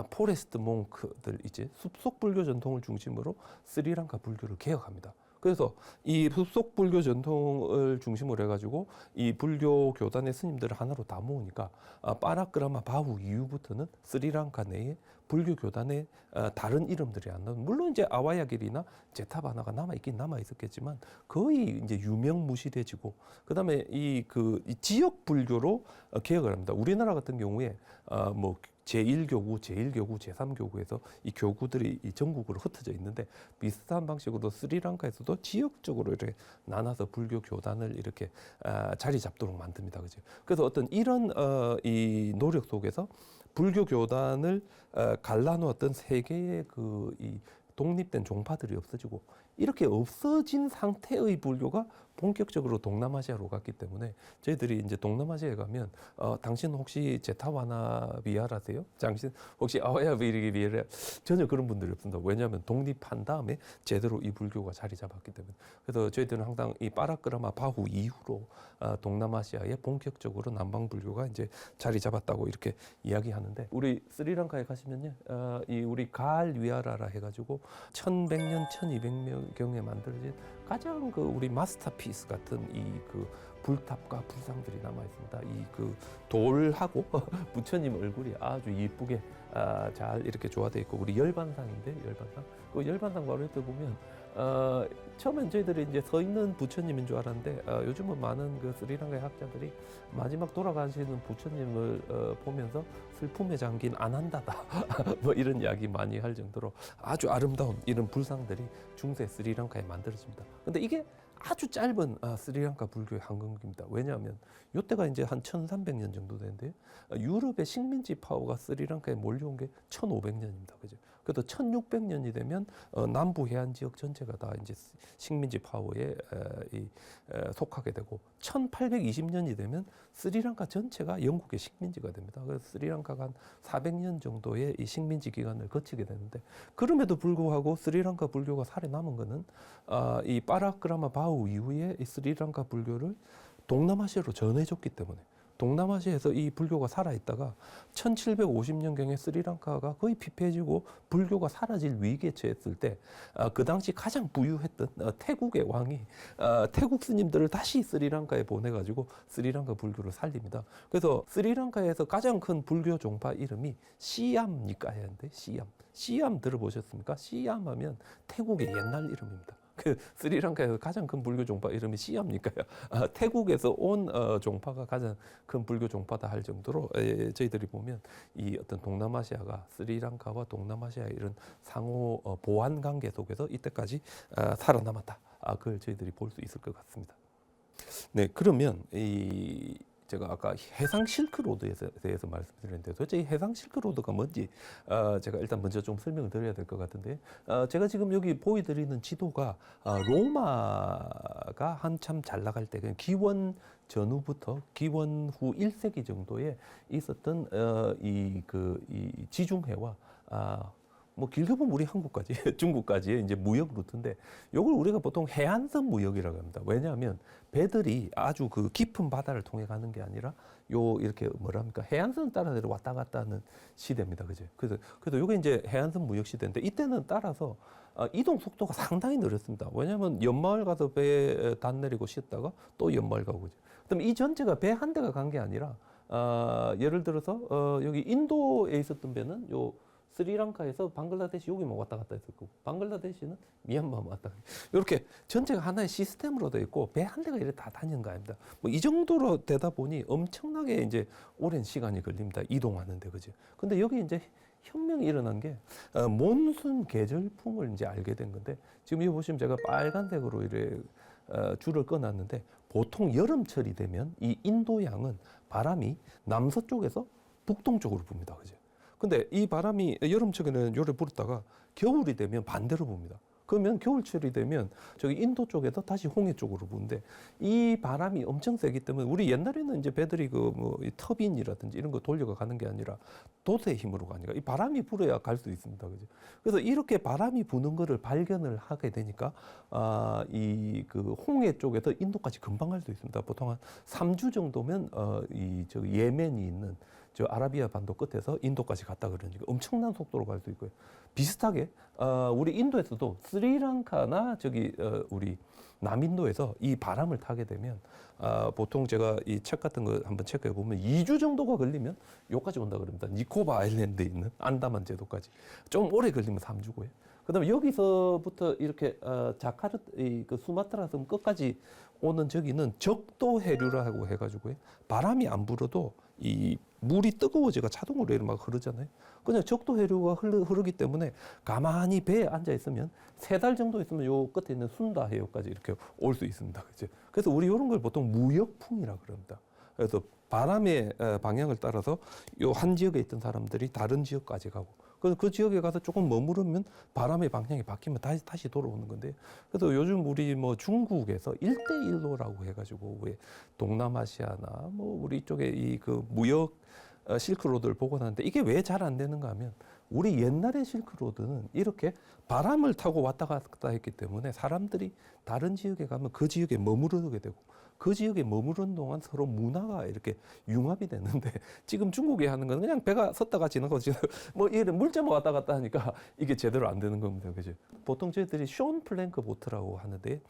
포레스트 몽크들 이제 숲속 불교 전통을 중심으로 스리랑카 불교를 개혁합니다. 그래서 이 숲속 불교 전통을 중심으로 해가지고 이 불교 교단의 스님들을 하나로 다 모으니까 빠라크라마 바후 이후부터는 스리랑카 내에 불교 교단의 다른 이름들이 안 나오는 물론 이제 아와야길이나 제타바나가 남아 있긴 남아 있었겠지만 거의 이제 유명무실해지고 그다음에 이 지역 불교로 개혁을 합니다. 우리나라 같은 경우에 뭐 제1교구, 제1교구, 제3교구에서 이 교구들이 이 전국으로 흩어져 있는데 비슷한 방식으로 스리랑카에서도 지역적으로 이렇게 나눠서 불교 교단을 이렇게 자리 잡도록 만듭니다. 그죠? 그래서 어떤 이런 이 노력 속에서 불교 교단을 갈라놓았던 세 개의 이 독립된 종파들이 없어지고 이렇게 없어진 상태의 불교가 본격적으로 동남아시아로 갔기 때문에 저희들이 이제 동남아시아에 가면 당신 혹시 제타와나비아라세요? 당신 혹시 아와야비리비아라? 전혀 그런 분들이 없습니다. 왜냐하면 독립한 다음에 제대로 이 불교가 자리 잡았기 때문에. 그래서 저희들은 항상 이 빠라크라마 바후 이후로 동남아시아에 본격적으로 남방 불교가 이제 자리 잡았다고 이렇게 이야기하는데, 우리 스리랑카에 가시면요, 이 우리 가알 위아라라 해가지고 1100년, 1200년경에 만들어진 가장 그 우리 마스터피스 같은 이 그 불탑과 불상들이 남아 있습니다. 이 그 돌하고 부처님 얼굴이 아주 이쁘게 잘 이렇게 조화되어 있고, 우리 열반상인데, 열반상. 그 열반상 바로 옆에 보면 처음엔 저희들이 이제 서 있는 부처님인 줄 알았는데, 요즘은 많은 그 스리랑카의 학자들이 마지막 돌아가시는 부처님을 보면서 슬픔에 잠긴 아난다다 뭐 이런 이야기 많이 할 정도로 아주 아름다운 이런 불상들이 중세 스리랑카에 만들어집니다. 근데 이게 아주 짧은 스리랑카 불교의 한근기입니다. 왜냐하면 이때가 이제 한 1300년 정도 되는데요. 유럽의 식민지 파워가 스리랑카에 몰려온 게 1500년입니다. 그죠? 그래도 1600년이 되면 남부 해안 지역 전체가 다 이제 식민지 파워에 속하게 되고, 1820년이 되면 스리랑카 전체가 영국의 식민지가 됩니다. 그래서 스리랑카가 한 400년 정도의 이 식민지 기간을 거치게 되는데, 그럼에도 불구하고 스리랑카 불교가 살아남은 거는 이 빠라크라마 바후 이후에 이 스리랑카 불교를 동남아시아로 전해줬기 때문에, 동남아시아에서 이 불교가 살아있다가 1750년경에 스리랑카가 거의 피폐해지고 불교가 사라질 위기에 처했을 때, 그 당시 가장 부유했던 태국의 왕이 태국 스님들을 다시 스리랑카에 보내가지고 스리랑카 불교를 살립니다. 그래서 스리랑카에서 가장 큰 불교 종파 이름이 시암 니까야인데, 시암 들어보셨습니까? 시암 하면 태국의 옛날 이름입니다. 그 스리랑카에서 가장 큰 불교 종파 이름이 시암니까요. 태국에서 온 종파가 가장 큰 불교 종파다 할 정도로 저희들이 보면 이 어떤 동남아시아가 스리랑카와 동남아시아의 이런 상호 보완 관계 속에서 이때까지 살아남았다. 그걸 저희들이 볼 수 있을 것 같습니다. 네, 그러면 제가 아까 해상 실크로드에 대해서 말씀드렸는데, 도대체 이 해상 실크로드가 뭔지 제가 일단 먼저 좀 설명을 드려야 될 것 같은데, 제가 지금 여기 보여드리는 지도가 로마가 한참 잘 나갈 때, 기원 전후부터 기원 후 1세기 정도에 있었던 이 지중해와 뭐 길게 보면 우리 한국까지 중국까지의 이제 무역 루트인데, 이걸 우리가 보통 해안선 무역이라고 합니다. 왜냐하면 배들이 아주 그 깊은 바다를 통해 가는 게 아니라 이렇게 뭐랍니까, 해안선 따라 왔다 갔다 하는 시대입니다. 그죠? 그래서 이게 이제 해안선 무역 시대인데, 이때는 따라서 이동 속도가 상당히 느렸습니다. 왜냐하면 연마을 가서 배에 단 내리고 쉬었다가 또 연마을 가고, 그죠? 그럼 이 전체가 배 한 대가 간 게 아니라 예를 들어서 여기 인도에 있었던 배는 스리랑카에서 방글라데시 여기만 왔다 갔다 했을 거고, 방글라데시는 미얀마만 왔다 갔다. 이렇게 전체가 하나의 시스템으로 되어 있고, 배 한 대가 이렇게 다 다니는 거 아닙니다. 뭐 이 정도로 되다 보니 엄청나게 이제 오랜 시간이 걸립니다. 이동하는데, 그죠? 근데 여기 이제 혁명이 일어난 게 몬순 계절풍을 이제 알게 된 건데, 지금 여기 보시면 제가 빨간색으로 이렇게 줄을 꺼놨는데, 보통 여름철이 되면 이 인도양은 바람이 남서쪽에서 북동쪽으로 붑니다. 그죠? 근데 이 바람이 여름철에는 요래 불었다가 겨울이 되면 반대로 붑니다. 그러면 겨울철이 되면 저기 인도 쪽에서 다시 홍해 쪽으로 부는데, 이 바람이 엄청 세기 때문에 우리 옛날에는 이제 배들이 이 터빈이라든지 이런 거 돌려가 가는 게 아니라 돛의 힘으로 가니까 이 바람이 불어야 갈 수 있습니다. 그죠? 그래서 이렇게 바람이 부는 거를 발견을 하게 되니까 이 홍해 쪽에서 인도까지 금방 갈 수 있습니다. 보통 한 3주 정도면 저 예멘이 있는 저 아라비아 반도 끝에서 인도까지 갔다 그러니까 엄청난 속도로 갈 수 있고요. 비슷하게 우리 인도에서도 스리랑카나 우리 남인도에서 이 바람을 타게 되면 보통 제가 이 책 같은 거 한번 체크해 보면 2주 정도가 걸리면 여기까지 온다 그럽니다. 니코바 아일랜드에 있는 안다만 제도까지. 좀 오래 걸리면 3주고요. 그다음에 여기서부터 이렇게 수마트라 섬 끝까지 오는 저기는 적도 해류라고 해가지고요. 바람이 안 불어도 이 물이 뜨거워져가 자동으로 이렇게 막 흐르잖아요. 그냥 적도 해류가 흐르기 때문에 가만히 배에 앉아 있으면 3달 정도 있으면 요 끝에 있는 순다 해역까지 이렇게 올 수 있습니다. 그죠? 그래서 우리 이런 걸 보통 무역풍이라 그럽니다. 그래서 바람의 방향을 따라서 요 한 지역에 있던 사람들이 다른 지역까지 가고 그래서 그 지역에 가서 조금 머무르면 바람의 방향이 바뀌면 다시 돌아오는 건데 그래서 요즘 우리 뭐 중국에서 일대일로라고 해가지고 왜 동남아시아나 뭐 우리 쪽에 이 그 무역 실크로드를 보고 나는데 이게 왜 잘 안 되는가 하면 우리 옛날의 실크로드는 이렇게 바람을 타고 왔다 갔다 했기 때문에 사람들이 다른 지역에 가면 그 지역에 머무르게 되고 그 지역에 머무른 동안 서로 문화가 이렇게 융합이 되는데 지금 중국에 하는 건 그냥 배가 섰다가 지나고 뭐 이런 물자만 왔다 갔다 하니까 이게 제대로 안 되는 겁니다. 그죠? 보통 저희들이 쇼 플랭크 보트라고 하는데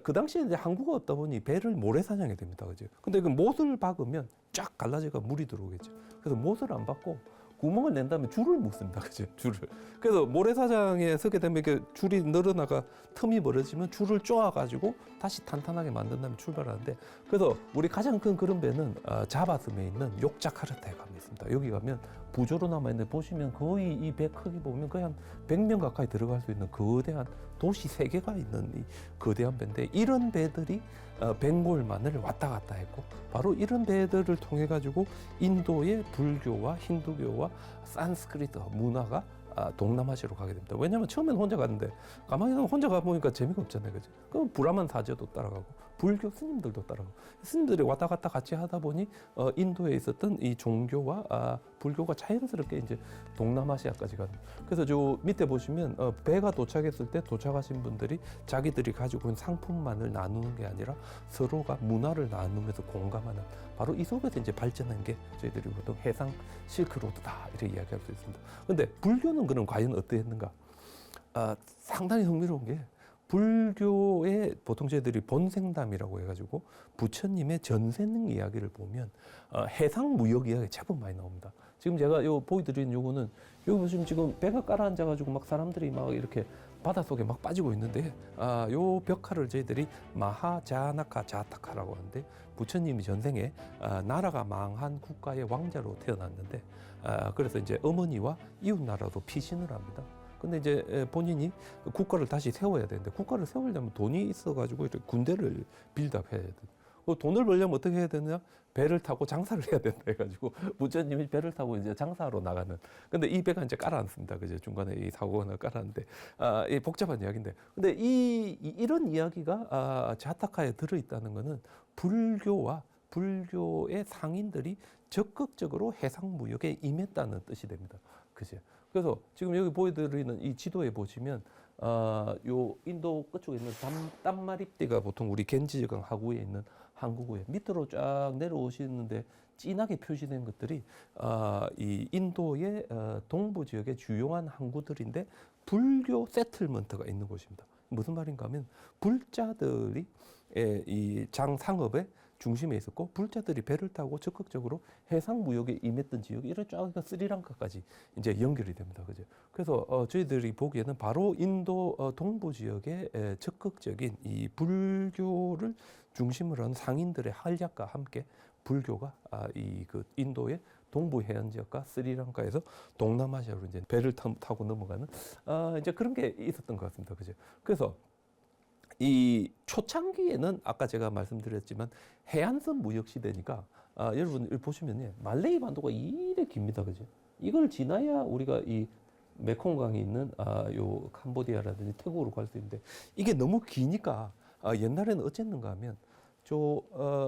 그 당시에 이제 한국어 없다 보니 배를 모래사장에 됩니다. 그죠? 근데 그 못을 박으면 쫙 갈라져가 물이 들어오겠죠. 그래서 못을 안 박고 구멍을 낸 다음에 줄을 묶습니다. 그죠? 줄을. 그래서 모래사장에 서게 되면 이렇게 줄이 늘어나가 틈이 벌어지면 줄을 쪼아가지고 다시 탄탄하게 만든 다음에 출발하는데 그래서 우리 가장 큰 그런 배는 자바섬에 있는 욕자카르타에 가면 있습니다. 여기 가면 부조로 남아있는데 보시면 거의 이 배 크기 보면 거의 한 100명 가까이 들어갈 수 있는 거대한 도시 3개가 있는 이 거대한 배인데 이런 배들이 벵골만을 왔다 갔다 했고 바로 이런 배들을 통해 가지고 인도의 불교와 힌두교와 산스크리트 문화가 동남아시아로 가게 됩니다. 왜냐하면 처음에는 혼자 갔는데 가만히 혼자 가보니까 재미가 없잖아요. 그죠? 그럼 브라만 사제도 따라가고 불교 스님들도 따라가고 스님들이 왔다 갔다 같이 하다 보니 인도에 있었던 이 종교와 불교가 자연스럽게 이제 동남아시아까지 가는. 그래서 저 밑에 보시면 배가 도착했을 때 도착하신 분들이 자기들이 가지고 있는 상품만을 나누는 게 아니라 서로가 문화를 나누면서 공감하는 바로 이 속에서 이제 발전한 게 저희들이 보통 해상 실크로드다 이렇게 이야기할 수 있습니다. 근데 불교는 그럼 과연 어떠했는가? 상당히 흥미로운 게 불교의 보통 저희들이 본생담이라고 해가지고 부처님의 전생 이야기를 보면 해상 무역 이야기 제법 많이 나옵니다. 지금 제가 요 보여드리는 요거는 여기 보시면 지금 배가 깔아앉아가지고 막 사람들이 막 이렇게 바닷속에 막 빠지고 있는데 요 벽화를 저희들이 마하자나카 자타카라고 하는데 부처님이 전생에 나라가 망한 국가의 왕자로 태어났는데 그래서 이제 어머니와 이웃 나라도 피신을 합니다. 근데 이제 본인이 국가를 다시 세워야 되는데 국가를 세우려면 돈이 있어가지고 이렇게 군대를 빌드업해야 돼. 돈을 벌려면 어떻게 해야 되느냐? 배를 타고 장사를 해야 된다 해가지고 부처님이 배를 타고 이제 장사하러 나가는. 근데 이 배가 이제 깔아앉습니다. 그죠? 중간에 이 사고가 깔아앉는데 이 복잡한 이야기인데. 근데 이런 이야기가 자타카에 들어 있다는 거는 불교와 불교의 상인들이 적극적으로 해상 무역에 임했다는 뜻이 됩니다. 그죠? 그래서 지금 여기 보여드리는 이 지도에 보시면 요 인도 끝쪽에 있는 땀마립대가 보통 우리 겐지강 하구에 있는 항구구에 밑으로 쫙 내려오시는데 진하게 표시된 것들이 이 인도의 동부 지역의 주요한 항구들인데 불교 세틀먼트가 있는 곳입니다. 무슨 말인가 하면 불자들이 이 장상업의 중심에 있었고 불자들이 배를 타고 적극적으로 해상 무역에 임했던 지역이 이런 쫙 스리랑카까지 이제 연결이 됩니다. 그죠? 그래서 저희들이 보기에는 바로 인도 동부 지역의 적극적인 이 불교를 중심으로 한 상인들의 활약과 함께 불교가 이 그 인도의 동부 해안 지역과 스리랑카에서 동남아시아로 이제 배를 타고 넘어가는 이제 그런 게 있었던 것 같습니다. 그죠? 그래서 이 초창기에는 아까 제가 말씀드렸지만 해안선 무역 시대니까 여러분 보시면 말레이 반도가 이래 깁니다, 그죠? 이걸 지나야 우리가 이 메콩강이 있는 요 캄보디아라든지 태국으로 갈 수 있는데 이게 너무 기니까 옛날에는 어쨌는가 하면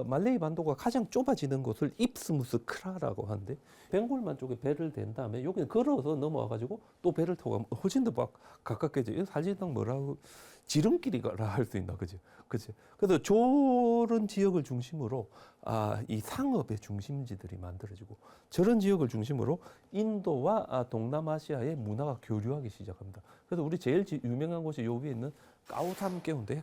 말레이 반도가 가장 좁아지는 곳을 입스무스 크라라고 하는데 벵골만 쪽에 배를 댄 다음에 여기는 걸어서 넘어와가지고 또 배를 타고 가면 훨씬 더 막 가깝게져. 사실상 뭐라고 지름길이라 할 수 있나, 그죠? 그죠? 그래서 저런 지역을 중심으로 이 상업의 중심지들이 만들어지고 저런 지역을 중심으로 인도와 동남아시아의 문화가 교류하기 시작합니다. 그래서 우리 제일 유명한 곳이 요 위에 있는 까우삼깨오인데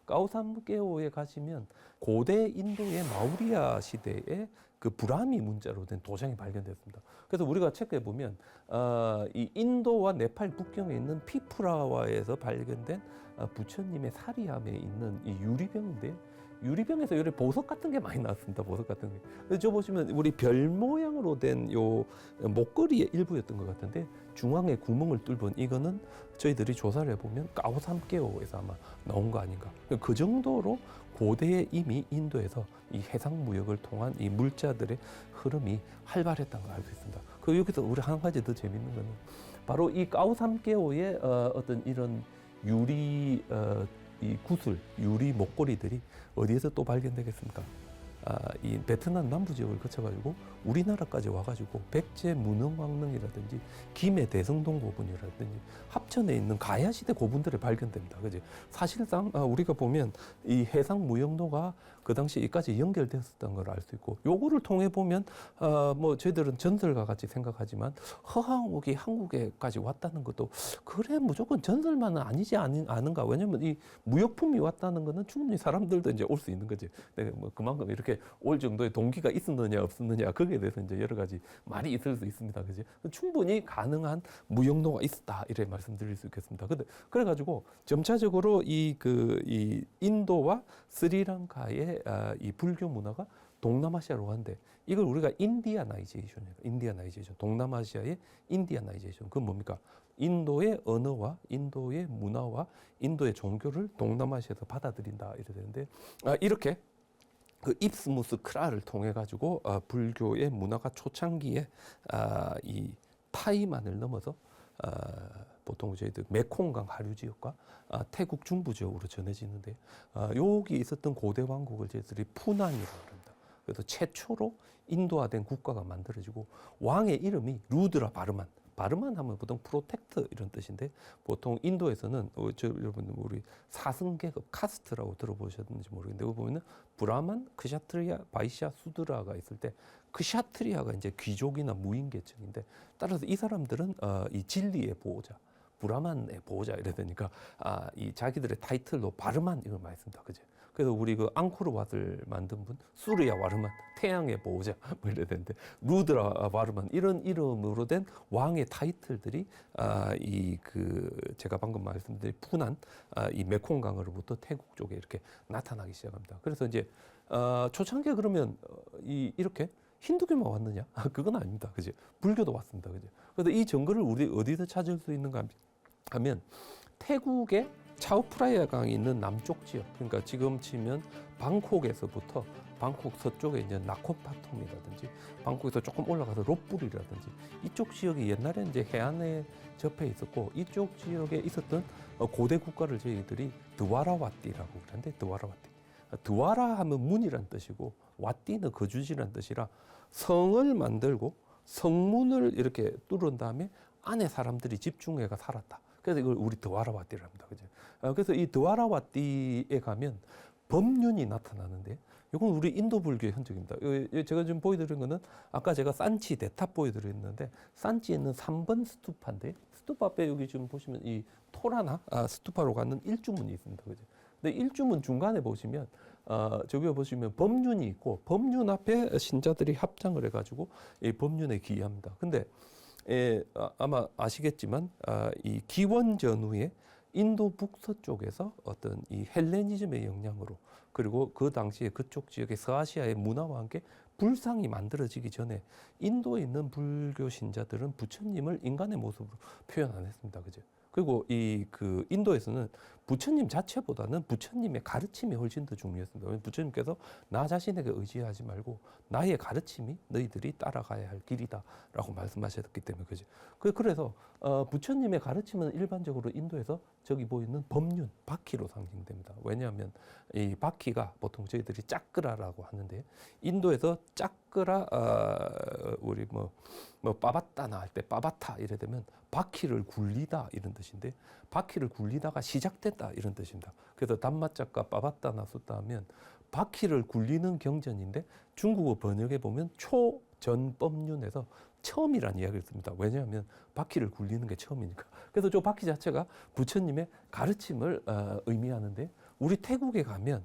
까우삼깨오에 가시면 고대 인도의 마우리아 시대의 그 브라미 문자로 된 도장이 발견됐습니다. 그래서 우리가 체크해 보면 이 인도와 네팔 국경에 있는 피프라와에서 발견된 부처님의 사리함에 있는 이 유리병인데 유리병에서 요래 보석 같은 게 많이 나왔습니다. 보석 같은 게. 그래서 저 보시면 우리 별 모양으로 된 요 목걸이의 일부였던 것 같은데 중앙에 구멍을 뚫은 이거는 저희들이 조사를 해보면 까오삼깨오에서 아마 나온 거 아닌가. 그 정도로 고대에 이미 인도에서 이 해상 무역을 통한 이 물자들의 흐름이 활발했다는 걸 알 수 있습니다. 그 여기서 우리 한 가지 더 재밌는 거는 바로 이 까오삼깨오의 어떤 이런 유리 이 구슬, 유리 목걸이들이 어디에서 또 발견되겠습니까? 이 베트남 남부 지역을 거쳐가지고 우리나라까지 와가지고 백제 문흥왕릉이라든지 김해 대성동 고분이라든지 합천에 있는 가야 시대 고분들에 발견됩니다. 그지? 사실상 우리가 보면 이 해상 무역로가 그 당시 이까지 연결됐었던 걸 알 수 있고, 요거를 통해 보면 뭐 저희들은 전설과 같이 생각하지만 허황옥이 한국에까지 왔다는 것도 그래 무조건 전설만은 아니지 않은가? 왜냐면 이 무역품이 왔다는 거는 충분히 사람들도 이제 올 수 있는 거지. 네, 뭐 그만큼 이렇게 올 정도의 동기가 있었느냐 없었느냐 거기에 대해서 이제 여러 가지 말이 있을 수 있습니다. 그지? 충분히 가능한 무역로가 있었다 이래 말씀드릴 수 있겠습니다. 근데 그래가지고 점차적으로 이 인도와 스리랑카의 이 불교 문화가 동남아시아로 가는데 이걸 우리가 인디아나이제이션, 동남아시아의 인디아나이제이션. 그건 뭡니까? 인도의 언어와 인도의 문화와 인도의 종교를 동남아시아에서 받아들인다 이래 되는데 이렇게 그 입스무스 크라를 통해 가지고 불교의 문화가 초창기에 이 타이만을 넘어서 보통 저희들 메콩강 하류 지역과 태국 중부 지역으로 전해지는데 여기 있었던 고대 왕국을 저희들이 푸난이라고 합니다. 그래서 최초로 인도화된 국가가 만들어지고 왕의 이름이 루드라 바르만. 바르만 하면 보통 프로텍트 이런 뜻인데 보통 인도에서는 여러분 우리 사승계급 카스트라고 들어보셨는지 모르겠는데 여기 보면은 브라만, 크샤트리아, 바이샤, 수드라가 있을 때 크샤트리아가 이제 귀족이나 무인 계층인데 따라서 이 사람들은 이 진리의 보호자, 브라만의 보호자 이래 되니까 이 자기들의 타이틀로 바르만 이걸 많이 씁니다. 그죠? 그래서 우리 그 앙코르왓을 만든 분 수르야 와르만 태양의 보호자 뭐 이래 되는데 루드라 와르만 이런 이름으로 된 왕의 타이틀들이 제가 방금 말씀드린 푸난 이 메콩강으로부터 태국 쪽에 이렇게 나타나기 시작합니다. 그래서 이제 초창기에 그러면 이렇게 힌두교만 왔느냐? 그건 아닙니다. 그죠? 불교도 왔습니다. 그죠? 그래서 이 정글을 우리 어디서 찾을 수 있는가 하면 태국의 차오프라이아 강이 있는 남쪽 지역, 그러니까 지금 치면 방콕에서부터 방콕 서쪽에 이제 나코파톰이라든지 방콕에서 조금 올라가서 롯불이라든지 이쪽 지역이 옛날에 이제 해안에 접해 있었고 이쪽 지역에 있었던 고대 국가를 저희들이 드와라와띠라고 그러는데 드와라 하면 문이란 뜻이고 와띠는 거주지란 뜻이라 성을 만들고 성문을 이렇게 뚫은 다음에 안에 사람들이 집중해가 살았다. 그래서 이걸 우리 드와라와띠라 합니다. 그죠? 그래서 이 드와라와띠에 가면 법륜이 나타나는데 이건 우리 인도 불교의 흔적입니다. 제가 지금 보여드린 거는 아까 제가 산치 대탑 보여드렸는데 산치에 있는 3번 스투파인데 스투파 앞에 여기 지금 보시면 이 토라나 스투파로 가는 일주문이 있습니다. 그죠? 근데 일주문 중간에 보시면 저기 보시면 법륜이 있고 법륜 앞에 신자들이 합장을 해가지고 이 법륜에 기여합니다. 근데 아마 아시겠지만 이 기원 전후에 인도 북서쪽에서 어떤 이 헬레니즘의 영향으로 그리고 그 당시에 그쪽 지역의 서아시아의 문화와 함께 불상이 만들어지기 전에 인도에 있는 불교 신자들은 부처님을 인간의 모습으로 표현 안 했습니다. 그죠? 그리고 인도에서는 부처님 자체보다는 부처님의 가르침이 훨씬 더 중요했습니다. 부처님께서 나 자신에게 의지하지 말고 나의 가르침이 너희들이 따라가야 할 길이다라고 말씀하셨기 때문에 그죠. 그래서 부처님의 가르침은 일반적으로 인도에서 저기 보이는 법륜, 바퀴로 상징됩니다. 왜냐하면 이 바퀴가 보통 저희들이 짜끄라라고 하는데 인도에서 짜끄라 우리 뭐 빠바따나 할 때 빠바타 이래 되면 바퀴를 굴리다 이런 뜻인데 바퀴를 굴리다가 시작됐다 이런 뜻입니다. 그래서 단마자가 빠바따나 숫다 하면 바퀴를 굴리는 경전인데 중국어 번역에 보면 초전법륜에서 처음이라는 이야기를 씁니다. 왜냐하면 바퀴를 굴리는 게 처음이니까. 그래서 저 바퀴 자체가 부처님의 가르침을 의미하는데 우리 태국에 가면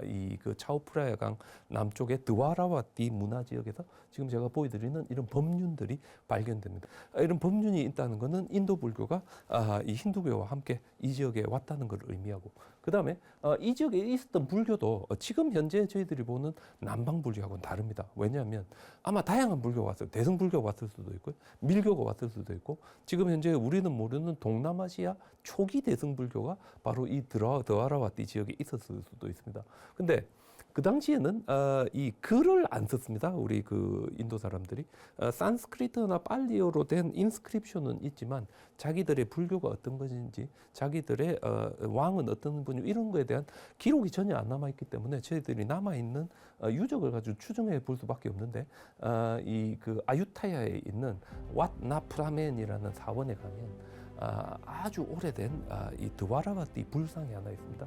이 그 차오프라야강 남쪽의 드와라와띠 문화 지역에서 지금 제가 보여드리는 이런 법륜들이 발견됩니다. 이런 법륜이 있다는 것은 인도 불교가 이 힌두교와 함께 이 지역에 왔다는 걸 의미하고, 그 다음에 이 지역에 있었던 불교도 지금 현재 저희들이 보는 남방 불교하고는 다릅니다. 왜냐하면 아마 다양한 불교가 왔어요. 대승 불교가 왔을 수도 있고 밀교가 왔을 수도 있고, 지금 현재 우리는 모르는 동남아시아 초기 대승 불교가 바로 이 드와라와띠 지역에 있었을 수도 있습니다. 근데 그 당시에는 이 글을 안 썼습니다. 우리 그 인도 사람들이 산스크리트나 팔리어로 된 인스크립션은 있지만 자기들의 불교가 어떤 것인지, 자기들의 왕은 어떤 분이, 이런 거에 대한 기록이 전혀 안 남아 있기 때문에 저희들이 남아 있는 유적을 가지고 추정해 볼 수밖에 없는데, 이 그 아유타야에 있는 왓나프라멘이라는 사원에 가면 아주 오래된 이 드와라와띠 불상이 하나 있습니다.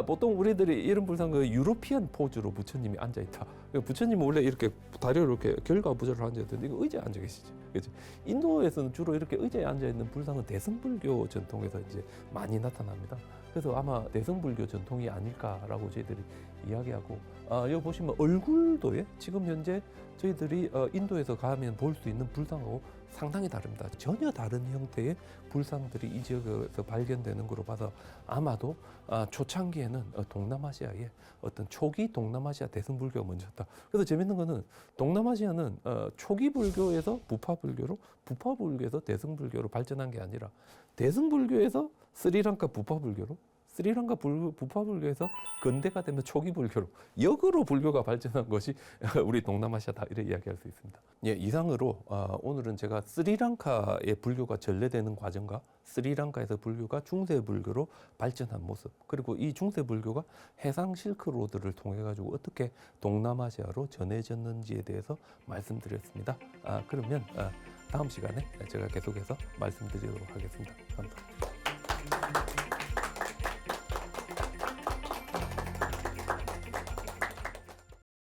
보통 우리들이 이런 불상 그 유로피안 포즈로 부처님이 앉아 있다. 부처님은 원래 이렇게 다리를 이렇게 결과부절로 앉아 있는데 이거 의자에 앉아 계시지, 그렇지? 인도에서는 주로 이렇게 의자에 앉아 있는 불상은 대승불교 전통에서 이제 많이 나타납니다. 그래서 아마 대승불교 전통이 아닐까라고 저희들이 이야기하고, 여기 보시면 얼굴도에 지금 현재 저희들이 인도에서 가면 볼 수 있는 불상하고 상당히 다릅니다. 전혀 다른 형태의 불상들이 이 지역에서 발견되는 거로 봐서 아마도 초창기에는 동남아시아의 어떤 초기 동남아시아 대승불교가 먼저였다. 그래서 재밌는 거는 동남아시아는 초기 불교에서 부파 불교로, 부파 불교에서 대승불교로 발전한 게 아니라 대승불교에서 스리랑카 부파 불교로, 스리랑카 부파 불교에서 근대가 되면 초기 불교로, 역으로 불교가 발전한 것이 우리 동남아시아다, 이렇게 이야기할 수 있습니다. 예, 이상으로 오늘은 제가 스리랑카의 불교가 전래되는 과정과 스리랑카에서 불교가 중세 불교로 발전한 모습, 그리고 이 중세 불교가 해상 실크로드를 통해 가지고 어떻게 동남아시아로 전해졌는지에 대해서 말씀드렸습니다. 그러면 다음 시간에 제가 계속해서 말씀드리도록 하겠습니다. 감사합니다.